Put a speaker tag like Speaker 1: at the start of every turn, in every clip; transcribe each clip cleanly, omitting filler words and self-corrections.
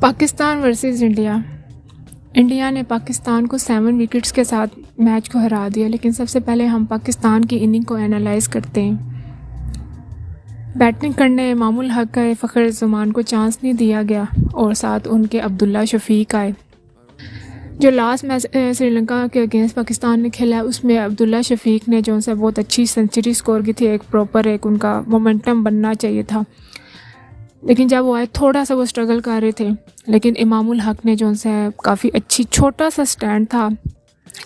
Speaker 1: Pakistan versus India. India ने पाकिस्तान को 7 wickets के साथ मैच को हरा दिया। लेकिन सबसे पहले हम पाकिस्तान की इनिंग को एनालाइज करते हैं। बैटिंग करने इमामुल हक आए, फ़खर ज़मान को चांस नहीं दिया गया और साथ उनके अब्दुल्ला शफीक आए। जो लास्ट मैच श्रीलंका के अगेंस्ट पाकिस्तान ने खेला है उसमें अब्दुल्ला शफीक ने जो है बहुत अच्छी सेंचुरी स्कोर की थी। एक उनका मोमेंटम बनना चाहिए था, लेकिन जब वो आए थोड़ा सा वो स्ट्रगल कर रहे थे। लेकिन इमामुल हक ने जो है काफ़ी अच्छी, छोटा सा स्टैंड था,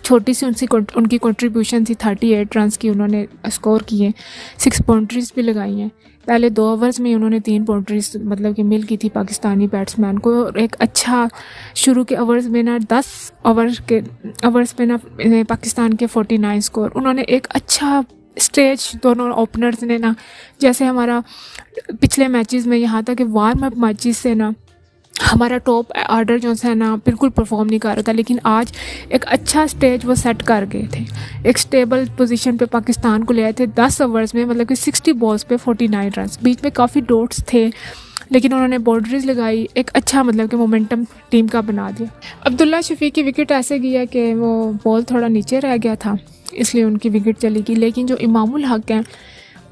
Speaker 1: छोटी सी उनकी कंट्रीब्यूशन थी। 38 रन्स की उन्होंने स्कोर किए, 6 बाउंड्रीज भी लगाई हैं। पहले 2 ओवर्स में उन्होंने 3 बाउंड्रीज मतलब कि मिल की थी पाकिस्तानी बैट्समैन को। और एक अच्छा शुरू के ओवर्स में ना 10 ओवर्स में ना पाकिस्तान के 49 स्कोर। उन्होंने एक अच्छा स्टेज दोनों ओपनर्स ने ना, जैसे हमारा पिछले मैचेस में यहाँ तक कि वार्म अप मैचेस से ना हमारा टॉप ऑर्डर जो है ना बिल्कुल परफॉर्म नहीं कर रहा था, लेकिन आज एक अच्छा स्टेज वो सेट कर गए थे। एक स्टेबल पोजीशन पे पाकिस्तान को ले आए थे 10 ओवर्स में, मतलब कि 60 बॉल्स पे 49 रन्स। बीच में काफ़ी डॉट्स थे लेकिन उन्होंने बाउंड्रीज लगाई, एक अच्छा मतलब कि मोमेंटम टीम का बना दिया। अब्दुल्ला शफीक की विकेट ऐसे गया कि वो बॉल थोड़ा नीचे रह गया था, इसलिए उनकी विकेट चली गई। लेकिन जो इमामुल हक हैं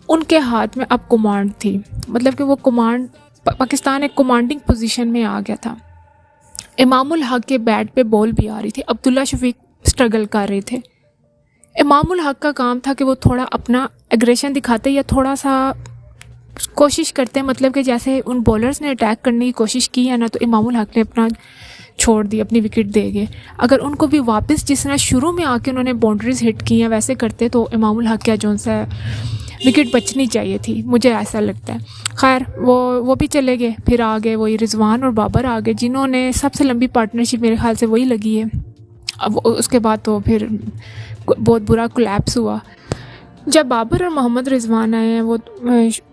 Speaker 1: उनके हाथ में अब कमांड थी, मतलब कि वो कमांड, पाकिस्तान एक कमांडिंग पोजीशन में आ गया था। इमामुल हक के बैट पे बॉल भी आ रही थी, अब्दुल्ला शफीक स्ट्रगल कर रहे थे। इमामुल हक का काम था कि वो थोड़ा अपना एग्रेशन दिखाते या थोड़ा सा कोशिश करते, मतलब कि जैसे उन बॉलर्स ने अटैक करने की कोशिश की है ना, तो इमामुल हक ने अपना छोड़ दी, अपनी विकेट दे गए। अगर उनको भी वापस जिस तरह शुरू में आके उन्होंने बाउंड्रीज हिट की हैं वैसे करते तो इमामुल हक क्या जो है विकेट बचनी चाहिए थी, मुझे ऐसा लगता है। खैर वो भी चले गए, फिर आ गए वही रिजवान और बाबर आ गए, जिन्होंने सबसे लंबी पार्टनरशिप मेरे ख्याल से वही लगी है। अब उसके बाद तो फिर बहुत बुरा कोलैप्स हुआ। जब बाबर और मोहम्मद रिजवान आए हैं, वो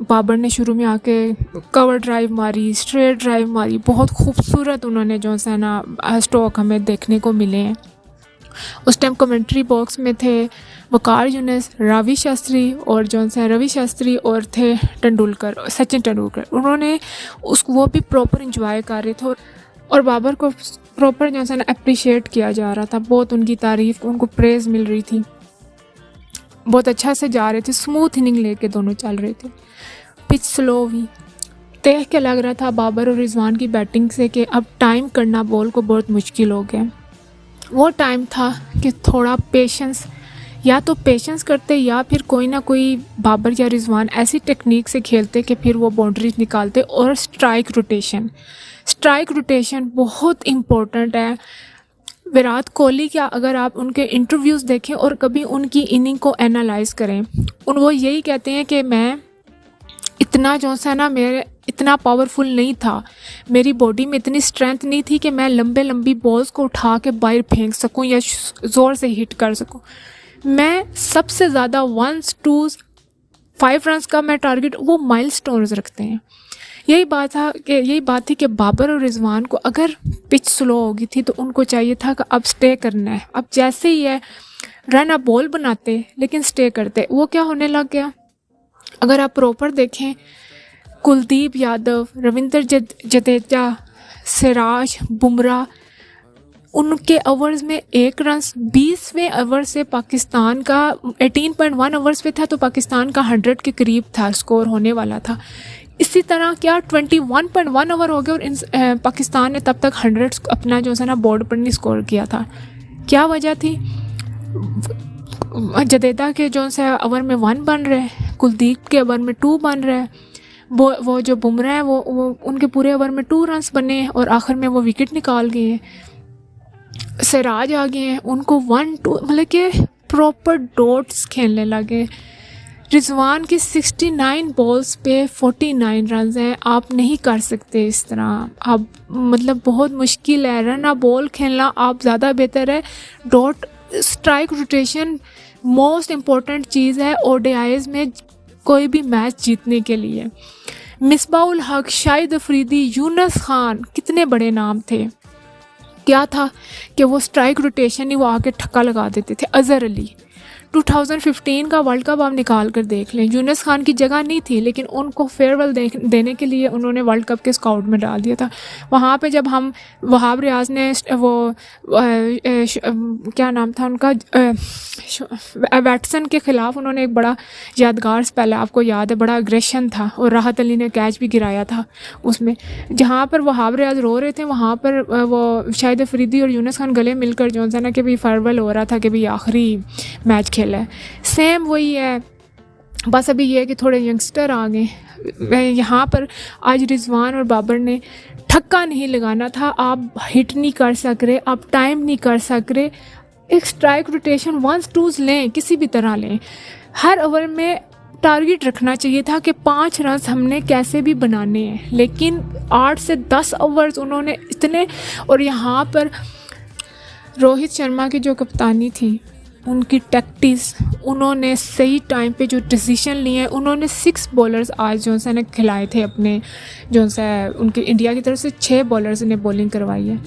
Speaker 1: बाबर ने शुरू में आके कवर ड्राइव मारी, स्ट्रेट ड्राइव मारी, बहुत खूबसूरत उन्होंने जो है ना स्ट्रोक हमें देखने को मिले हैं। उस टाइम कमेंट्री बॉक्स में थे वकार यूनिस, रवि शास्त्री और रवि शास्त्री और थे तेंदुलकर, सचिन तेंदुलकर। उन्होंने वो भी प्रॉपर इंजॉय कर रहे थे और बाबर को प्रॉपर जो है ना अप्रिशिएट किया जा रहा था। बहुत उनकी तारीफ, उनको प्रेज़ मिल रही थी, बहुत अच्छा से जा रहे थे, स्मूथ इनिंग लेके दोनों चल रहे थे। पिच स्लो भी देख के लग रहा था बाबर और रिजवान की बैटिंग से कि अब टाइम करना बॉल को बहुत मुश्किल हो गया। वो टाइम था कि थोड़ा पेशेंस, या तो पेशेंस करते या फिर कोई ना कोई बाबर या रिजवान ऐसी टेक्निक से खेलते कि फिर वो बाउंड्रीज निकालते। और स्ट्राइक रोटेशन बहुत इम्पोर्टेंट है। विराट कोहली क्या, अगर आप उनके इंटरव्यूज़ देखें और कभी उनकी इनिंग को एनालाइज करें, वो यही कहते हैं कि मैं इतना जो है ना, मेरे इतना पावरफुल नहीं था, मेरी बॉडी में इतनी स्ट्रेंथ नहीं थी कि मैं लंबी बॉल्स को उठा के बाहर फेंक सकूं या ज़ोर से हिट कर सकूं। मैं सबसे ज़्यादा 1, 2, 5 रन्स का मैं टारगेट, वो माइलस्टोन्स रखते हैं। यही बात थी कि बाबर और रिजवान को अगर पिच स्लो होगी थी तो उनको चाहिए था कि अब स्टे करना है। अब जैसे ही है रन अप बॉल बनाते लेकिन स्टे करते, वो क्या होने लग गया। अगर आप प्रॉपर देखें, कुलदीप यादव, रविंद्र जडेजा, सिराज, बुमराह, उनके ओवर्स में 1 रन 20वें ओवर से पाकिस्तान का 18.1 ओवर्स पे था, तो पाकिस्तान का 100 के करीब था, स्कोर होने वाला था। इसी तरह क्या 21.1 ओवर हो गए और पाकिस्तान ने तब तक 100 अपना जो है ना बोर्ड पर नहीं स्कोर किया था। क्या वजह थी? जडेजा के जो है ओवर में 1 बन रहे, कुलदीप के ओवर में 2 बन रहे, वो जो बुमराह है वो उनके पूरे ओवर में 2 रन्स बने और आखिर में वो विकेट निकाल गए। सिराज आ गए हैं, उनको 1, 2 मतलब कि प्रॉपर डॉट्स खेलने लगे। रिजवान की 69 बॉल्स पे 49 रन हैं। आप नहीं कर सकते इस तरह, आप मतलब बहुत मुश्किल है। रन अ बॉल खेलना आप ज़्यादा बेहतर है। Dot strike rotation most important चीज़ है ओडीआईज़ में कोई भी मैच जीतने के लिए। मिसबाउल हक, शाहिद अफरीदी, यूनुस खान, कितने बड़े नाम थे। क्या था कि वो स्ट्राइक रोटेशन ही वो आके ठक्का लगा देते थे। अज़हर अली 2015 का वर्ल्ड कप आप निकाल कर देख लें, यूनुस खान की जगह नहीं थी, लेकिन उनको फेयरवेल देने के लिए उन्होंने वर्ल्ड कप के स्काउट में डाल दिया था। वहाँ पे जब हम वहाब रियाज ने वो क्या नाम था उनका, वैटसन के ख़िलाफ़ उन्होंने एक बड़ा यादगार स्पेल, आपको याद है, बड़ा अग्रेशन था, और राहत अली ने कैच भी गिराया था उसमें, जहाँ पर वहाब रियाज रो रहे थे, वहाँ पर वो शाहिद अफरीदी और यूनुस खान गले मिलकर जो है ना कि भाई फेयरवेल हो रहा था कि भाई आखिरी मैच खेला है। सेम वही है, बस अभी ये है कि थोड़े यंगस्टर आ गए यहाँ पर। आज रिजवान और बाबर ने ठक्का नहीं लगाना था, आप हिट नहीं कर सक रहे, आप टाइम नहीं कर सक रहे, एक स्ट्राइक रोटेशन 1-2 लें, किसी भी तरह लें, हर ओवर में टारगेट रखना चाहिए था कि 5 रन हमने कैसे भी बनाने हैं, लेकिन 8 से 10 ओवर्स उन्होंने इतने। और यहाँ पर रोहित शर्मा की जो कप्तानी थी, उनकी टैक्टिक्स, उन्होंने सही टाइम पे जो डिसीजन लिए हैं, उन्होंने 6 बॉलर्स आज जो है ना खिलाए थे अपने, जो है उनके इंडिया की तरफ से 6 बॉलर्स ने बॉलिंग करवाई है।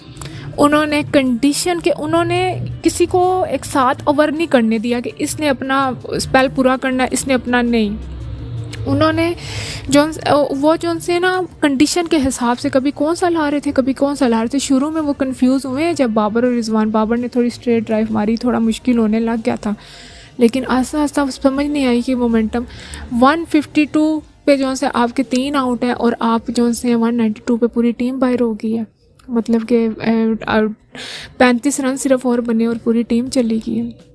Speaker 1: उन्होंने कंडीशन के, उन्होंने किसी को एक 7 ओवर नहीं करने दिया कि इसने अपना स्पेल पूरा करना, इसने अपना नहीं, उन्होंने जो से ना कंडीशन के हिसाब से कभी कौन सा ला रहे थे, कभी कौन सा ला रहे थे। शुरू में वो कंफ्यूज हुए हैं जब बाबर और रिजवान, बाबर ने थोड़ी स्ट्रेट ड्राइव मारी, थोड़ा मुश्किल होने लग गया था, लेकिन आस्ता आस्ता समझ नहीं आई कि मोमेंटम 152 पे जो से आपके 3 आउट हैं और आप जो से 192 पे पूरी टीम बाहर हो गई है, मतलब कि 35 रन सिर्फ और बने और पूरी टीम चली गई है।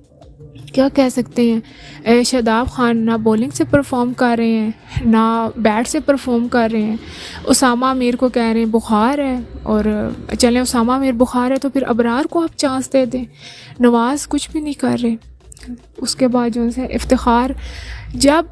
Speaker 1: क्या कह सकते हैं, शादाब खान ना बॉलिंग से परफॉर्म कर रहे हैं ना बैट से परफॉर्म कर रहे हैं। उसामा मीर को कह रहे हैं बुखार है, और चलें उसामा मीर बुखार है तो फिर अबरार को आप चांस दे दें, नवाज़ कुछ भी नहीं कर रहे। उसके बाद जो है इफ्तिखार, जब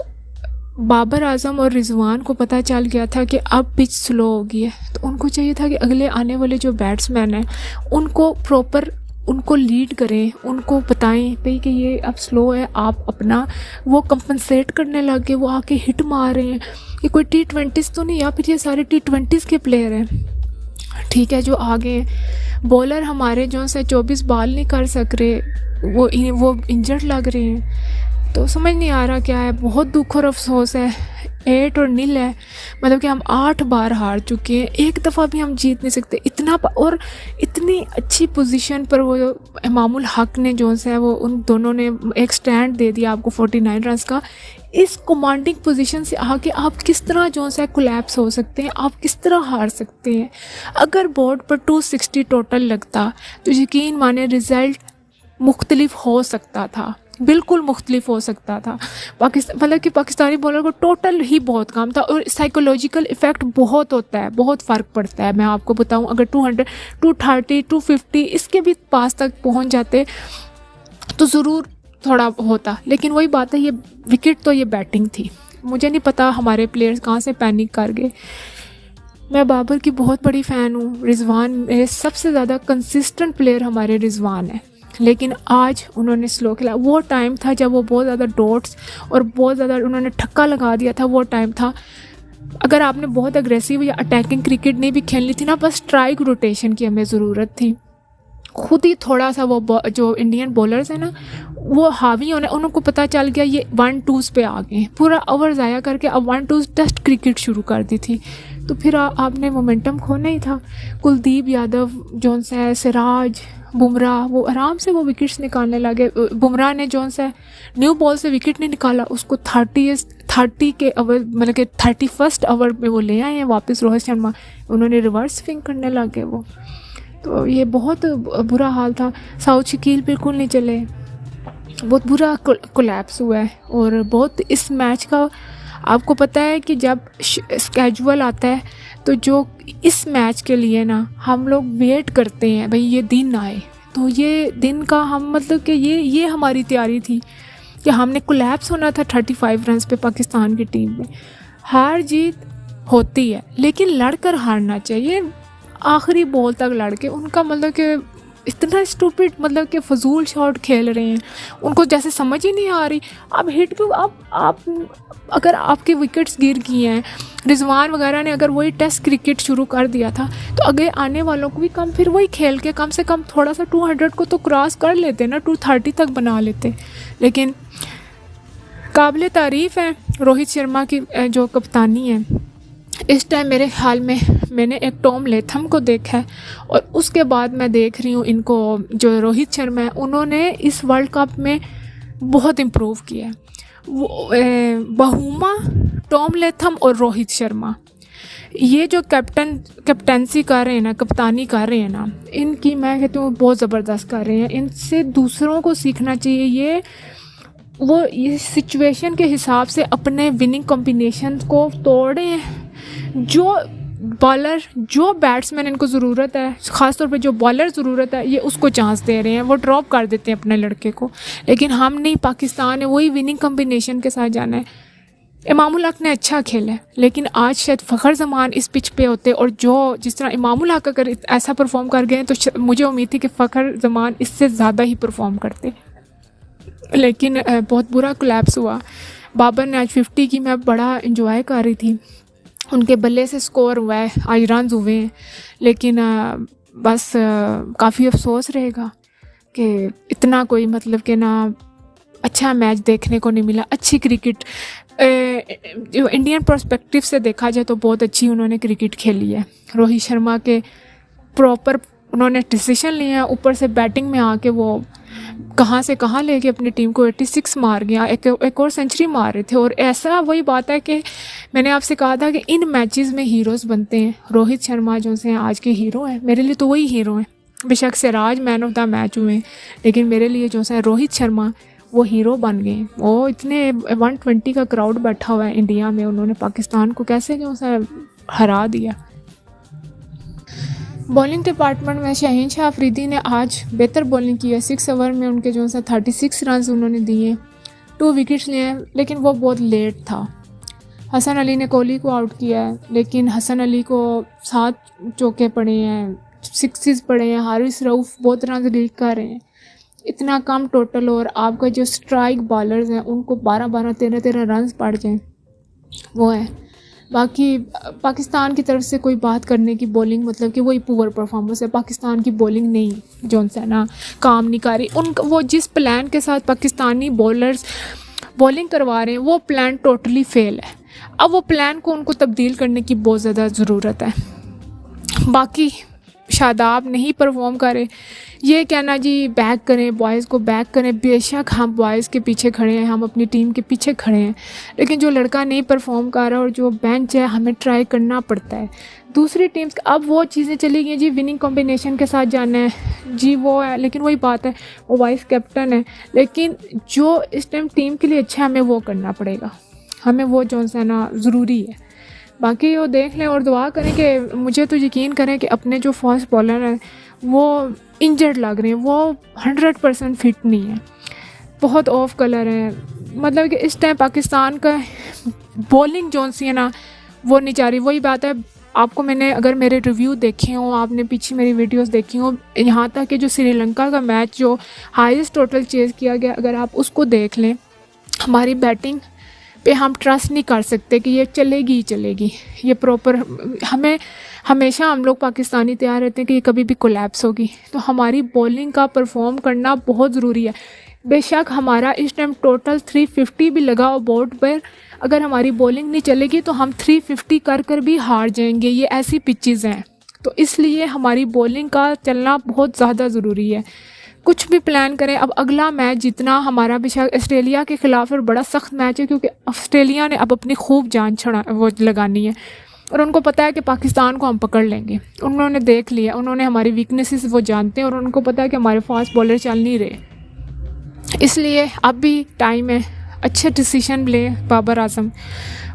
Speaker 1: बाबर आजम और रिजवान को पता चल गया था कि अब पिच स्लो हो गई है, तो उनको चाहिए था कि अगले आने वाले जो बैट्समैन हैं उनको प्रॉपर, उनको लीड करें, उनको बताएं भाई कि ये अब स्लो है, आप अपना वो कंपनसेट करने लगे, वो आके हिट मार रहे हैं। ये कोई T20s तो नहीं, या फिर ये सारे T20s के प्लेयर हैं, ठीक है, जो आगे बॉलर हमारे जो से 24 बॉल नहीं कर सक रहे, वो इंजर्ड लग रहे हैं, तो समझ नहीं आ रहा क्या है। बहुत दुख और अफसोस है, 8 और 0 है, मतलब कि हम 8 बार हार चुके हैं, एक दफ़ा भी हम जीत नहीं सकते। इतना और इतनी अच्छी पोजीशन पर वो इमामुल हक ने जो है वो उन दोनों ने एक स्टैंड दे दिया आपको 49 रन का। इस कमांडिंग पोजीशन से आके आप किस तरह जो है कोलैप्स हो सकते हैं, आप किस तरह हार सकते हैं। अगर बोर्ड पर 260 टोटल लगता तो यकीन माने रिज़ल्ट मुख्तलिफ हो सकता था, बिल्कुल मुख्तलिफ हो सकता था। मतलब कि पाकिस्तानी बॉलर को टोटल ही बहुत कम था, और साइकोलॉजिकल इफ़ेक्ट बहुत होता है, बहुत फ़र्क पड़ता है। मैं आपको बताऊं, अगर 200, 230, 250 इसके भी पास तक पहुंच जाते तो ज़रूर थोड़ा होता, लेकिन वही बात है, ये विकेट तो ये बैटिंग थी। मुझे नहीं पता हमारे प्लेयर्स कहाँ से पैनिक कर गए। मैं बाबर की बहुत बड़ी फ़ैन हूँ, रिजवान मेरे सबसे ज़्यादा कंसिस्टेंट प्लेयर हमारे रिजवान है, लेकिन आज उन्होंने स्लो खेला। वो टाइम था जब वो बहुत ज़्यादा डॉट्स और बहुत ज़्यादा उन्होंने ठक्का लगा दिया था, वो टाइम था। अगर आपने बहुत अग्रेसिव या अटैकिंग क्रिकेट नहीं भी खेलनी थी ना, बस स्ट्राइक रोटेशन की हमें ज़रूरत थी। खुद ही थोड़ा सा वो जो इंडियन बॉलर्स हैं ना, वो हावी होने, उनको पता चल गया ये 1-2s पे आ गए, पूरा ओवर ज़ाया करके अब 1-2s टेस्ट क्रिकेट शुरू कर दी थी, तो फिर आपने मोमेंटम खोना ही था। कुलदीप यादव, जॉन्स है, सिराज, बुमराह, वो आराम से वो विकेट्स निकालने लगे। बुमराह ने जॉन से न्यू बॉल से विकेट नहीं निकाला, उसको 30 के ओवर, मतलब कि 31st ओवर में वो ले आए हैं वापस रोहित शर्मा, उन्होंने रिवर्स स्विंग करने लगे वो, तो ये बहुत बुरा हाल था। साउथ शकील बिल्कुल नहीं चले, बहुत बुरा कोलैप्स हुआ है। और बहुत इस मैच का आपको पता है कि जब स्केजुअल आता है तो जो इस मैच के लिए ना हम लोग वेट करते हैं, भाई ये दिन आए, तो ये दिन का हम मतलब कि ये हमारी तैयारी थी कि हमने कोलैप्स होना था 35 रन पे पाकिस्तान की टीम में। हार जीत होती है, लेकिन लड़कर हारना चाहिए, आखिरी बॉल तक लड़ के। उनका मतलब कि इतना स्टूपिड, मतलब कि फजूल शॉट खेल रहे हैं, उनको जैसे समझ ही नहीं आ रही। अब हिट क्यों, आप अगर आपके विकेट्स गिर गई हैं, रिजवान वगैरह ने अगर वही टेस्ट क्रिकेट शुरू कर दिया था तो आगे आने वालों को भी कम फिर वही खेल के कम से कम थोड़ा सा 200 को तो क्रॉस कर लेते ना, 230 तक बना लेते। लेकिन काबिल तारीफ़ है रोहित शर्मा की जो कप्तानी है। इस टाइम मेरे ख्याल में मैंने एक टॉम लेथम को देखा है और उसके बाद मैं देख रही हूँ इनको, जो रोहित शर्मा है उन्होंने इस वर्ल्ड कप में बहुत इम्प्रूव किया है। वो बहुमा, टॉम लेथम और रोहित शर्मा, ये जो कैप्टनसी कर रहे हैं ना, कप्तानी कर रहे हैं ना, इनकी मैं कहती हूँ बहुत ज़बरदस्त कर रहे हैं। इनसे दूसरों को सीखना चाहिए। ये सिचुएशन के हिसाब से अपने विनिंग कॉम्बिनेशन को तोड़े हैं। जो बॉलर, जो बैट्समैन इनको ज़रूरत है, ख़ास तौर पे जो बॉलर ज़रूरत है, ये उसको चांस दे रहे हैं, वो ड्रॉप कर देते हैं अपने लड़के को। लेकिन हम नहीं, पाकिस्तान है वही विनिंग कॉम्बिनेशन के साथ जाना है। इमामुल हक ने अच्छा खेला है, लेकिन आज शायद फ़खर जमान इस पिच पे होते और जो जिस तरह इमामुल हक अगर ऐसा परफॉर्म कर गए तो मुझे उम्मीद थी कि फ़खर जमान इससे ज़्यादा ही परफॉर्म करते। लेकिन बहुत बुरा कोलैप्स हुआ। बाबर ने आज 50 की मैं बड़ा इंजॉय कर रही थी, उनके बल्ले से स्कोर हुआ है, आज रन हुए हैं। लेकिन बस काफ़ी अफसोस रहेगा कि इतना कोई मतलब कि ना अच्छा मैच देखने को नहीं मिला। अच्छी क्रिकेट जो इंडियन पर्सपेक्टिव से देखा जाए तो बहुत अच्छी उन्होंने क्रिकेट खेली है। रोहित शर्मा के प्रॉपर उन्होंने डिसीजन लिए हैं, ऊपर से बैटिंग में आके वो कहाँ से कहाँ लेके अपनी टीम को 86 मार गया, एक और सेंचुरी मार रहे थे। और ऐसा वही बात है कि मैंने आपसे कहा था कि इन मैचेस में हीरोज़ बनते हैं। रोहित शर्मा जो से आज के हीरो हैं, मेरे लिए तो वही हीरो हैं। बेशक Siraj man of the match हुए, लेकिन मेरे लिए जो है रोहित शर्मा वो हीरो बन गए। वो इतने 120 का क्राउड बैठा हुआ है इंडिया में, उन्होंने पाकिस्तान को कैसे जो है हरा दिया। बॉलिंग डिपार्टमेंट में शाहीन शाह अफरीदी ने आज बेहतर बॉलिंग की है। 6 ओवर में उनके जो है 36 रन उन्होंने दिए, 2 विकेट्स लिए हैं, लेकिन वो बहुत लेट था। हसन अली ने कोहली को आउट किया है, लेकिन हसन अली को 7 चौके पड़े हैं, 6 पड़े हैं। हारिस रऊफ़ बहुत रन लीड कर रहे हैं, इतना कम टोटल। और आपका जो स्ट्राइक बॉलर्स हैं उनको 12-12, 13-13 रन पड़ जाएँ, वो है। बाकी पाकिस्तान की तरफ से कोई बात करने की बॉलिंग मतलब कि वही पुअर परफॉर्मेंस है। पाकिस्तान की बॉलिंग नहीं जो है ना काम नहीं कर रही। उनका वो जिस प्लान के साथ पाकिस्तानी बॉलर्स बॉलिंग करवा रहे हैं वो प्लान टोटली फेल है। अब वो प्लान को उनको तब्दील करने की बहुत ज़्यादा ज़रूरत है। बाकी शादाब नहीं परफॉर्म करे, ये कहना जी बैक करें, बॉयज़ को बैक करें, बेशक हम बॉयज़ के पीछे खड़े हैं, हम अपनी टीम के पीछे खड़े हैं, लेकिन जो लड़का नहीं परफॉर्म कर रहा और जो बेंच है हमें ट्राई करना पड़ता है। दूसरी टीम्स अब वो चीज़ें चली गई जी, विनिंग कॉम्बिनेशन के साथ जाना है जी, वो है। लेकिन वही बात है, वो वाइस कैप्टन है, लेकिन जो इस टाइम टीम के लिए अच्छा है हमें वो करना पड़ेगा, हमें वो जो है ना ज़रूरी है। बाकी वो देख लें और दुआ करें कि मुझे तो यकीन करें कि अपने जो फास्ट बॉलर हैं वो इंजर्ड लग रहे हैं, वो 100% फिट नहीं है, बहुत ऑफ कलर है। मतलब कि इस टाइम पाकिस्तान का बॉलिंग जो सी है ना वो नहीं चाह रही। वही बात है, आपको मैंने अगर मेरे रिव्यू देखे हों, आपने पीछे मेरी वीडियोस देखी हों, यहाँ तक कि जो श्रीलंका का मैच जो हाईएस्ट टोटल चेज़ किया गया, अगर आप उसको देख लें, हमारी बैटिंग पे हम ट्रस्ट नहीं कर सकते कि ये चलेगी ही चलेगी, ये प्रॉपर। हमें हमेशा हम लोग पाकिस्तानी तैयार रहते हैं कि ये कभी भी कोलैप्स होगी। तो हमारी बॉलिंग का परफॉर्म करना बहुत ज़रूरी है। बेशक हमारा इस टाइम टोटल 350 भी लगा हो बोर्ड पर, अगर हमारी बॉलिंग नहीं चलेगी तो हम 350 कर भी हार जाएंगे। ये ऐसी पिचेज़ हैं, तो इसलिए हमारी बॉलिंग का चलना बहुत ज़्यादा ज़रूरी है। कुछ भी प्लान करें, अब अगला मैच जितना हमारा बेशक ऑस्ट्रेलिया के ख़िलाफ़ और बड़ा सख्त मैच है, क्योंकि ऑस्ट्रेलिया ने अब अपनी खूब जान वो लगानी है और उनको पता है कि पाकिस्तान को हम पकड़ लेंगे। उन्होंने देख लिया, उन्होंने हमारी वीकनेसेस वो जानते हैं और उनको पता है कि हमारे फास्ट बॉलर चल नहीं रहे, इसलिए अब भी टाइम है, अच्छे डिसीजन लें बाबर आजम।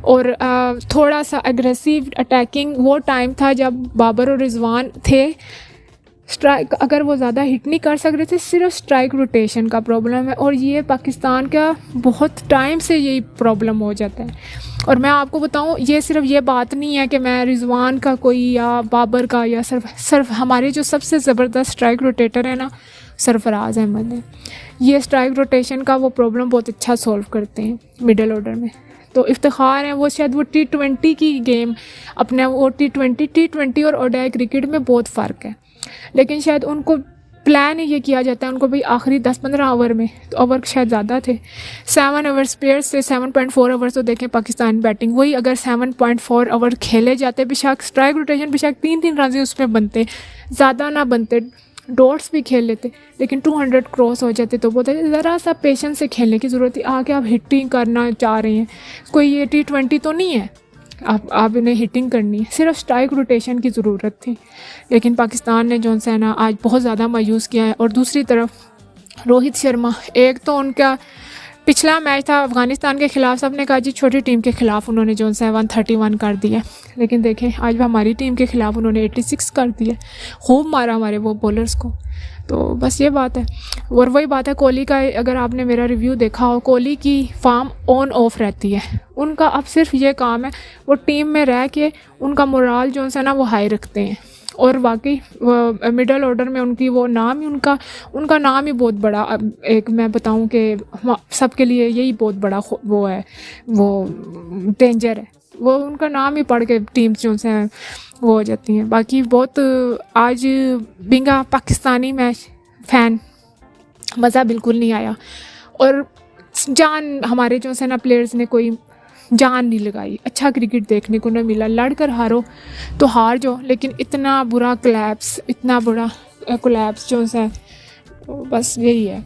Speaker 1: और थोड़ा सा एग्रेसिव अटैकिंग, वो टाइम था जब बाबर और रिजवान थे, स्ट्राइक अगर वो ज़्यादा हिट नहीं कर सक रहे थे, सिर्फ स्ट्राइक रोटेशन का प्रॉब्लम है। और ये पाकिस्तान का बहुत टाइम से यही प्रॉब्लम हो जाता है। और मैं आपको बताऊं, ये सिर्फ ये बात नहीं है कि मैं रिजवान का कोई या बाबर का, या सिर्फ हमारे जो सबसे ज़बरदस्त स्ट्राइक रोटेटर है ना, सरफराज अहमद है। ये स्ट्राइक रोटेशन का वो प्रॉब्लम बहुत अच्छा सॉल्व करते हैं मिडिल ऑर्डर में। तो इफ्तिखार है वो, शायद वो T20 की गेम अपने, वो T20 और ओडीआई क्रिकेट में बहुत फ़र्क है, लेकिन शायद उनको प्लान ये किया जाता है उनको भाई आखिरी 10-15 ओवर में, तो ओवर शायद ज़्यादा थे 7 ओवर स्पेयर से 7.4 ओवर्स। तो देखें पाकिस्तान बैटिंग, वही अगर 7.4 ओवर खेले जाते, बेशक स्ट्राइक रोटेशन बेशक 3-3 रन उसमें बनते, ज़्यादा ना बनते, डॉट्स भी खेल लेते, लेकिन 200 क्रॉस हो जाते। तो बोलते ज़रा सा पेशेंस से खेलने की ज़रूरत है। आगे आप हिटिंग करना चाह रहे हैं, कोई ये T20 तो नहीं है आप इन्हें हिटिंग करनी है, सिर्फ स्ट्राइक रोटेशन की ज़रूरत थी। लेकिन पाकिस्तान ने जो है ना आज बहुत ज़्यादा मायूस किया है। और दूसरी तरफ रोहित शर्मा, एक तो उनका पिछला मैच था अफ़गानिस्तान के ख़िलाफ़, सबने कहा जी छोटी टीम के ख़िलाफ़ उन्होंने जो है 131 कर दिया, लेकिन देखें आज हमारी टीम के ख़िलाफ़ उन्होंने 86 कर दिया। खूब मारा हमारे वो बॉलर्स को। तो बस ये बात है। और वही बात है कोहली का, अगर आपने मेरा रिव्यू देखा हो, कोहली की फॉर्म ऑन ऑफ रहती है। उनका अब सिर्फ ये काम है वो टीम में रह के उनका मोराल जो है ना वो हाई रखते हैं। और वाकई मिडल ऑर्डर में उनकी वो नाम ही उनका नाम ही बहुत बड़ा, एक मैं बताऊं कि सबके लिए यही बहुत बड़ा वो है, वो डेंजर है। वो उनका नाम ही पढ़ के टीम्स जो है वो हो जाती हैं। बाकी बहुत आज बिंगा पाकिस्तानी मैच फ़ैन मज़ा बिल्कुल नहीं आया। और जान हमारे जो है ना प्लेयर्स ने कोई जान नहीं लगाई, अच्छा क्रिकेट देखने को नहीं मिला। लड़कर हारो तो हार जाओ, लेकिन इतना बुरा कोलैप्स जो है, तो बस यही है।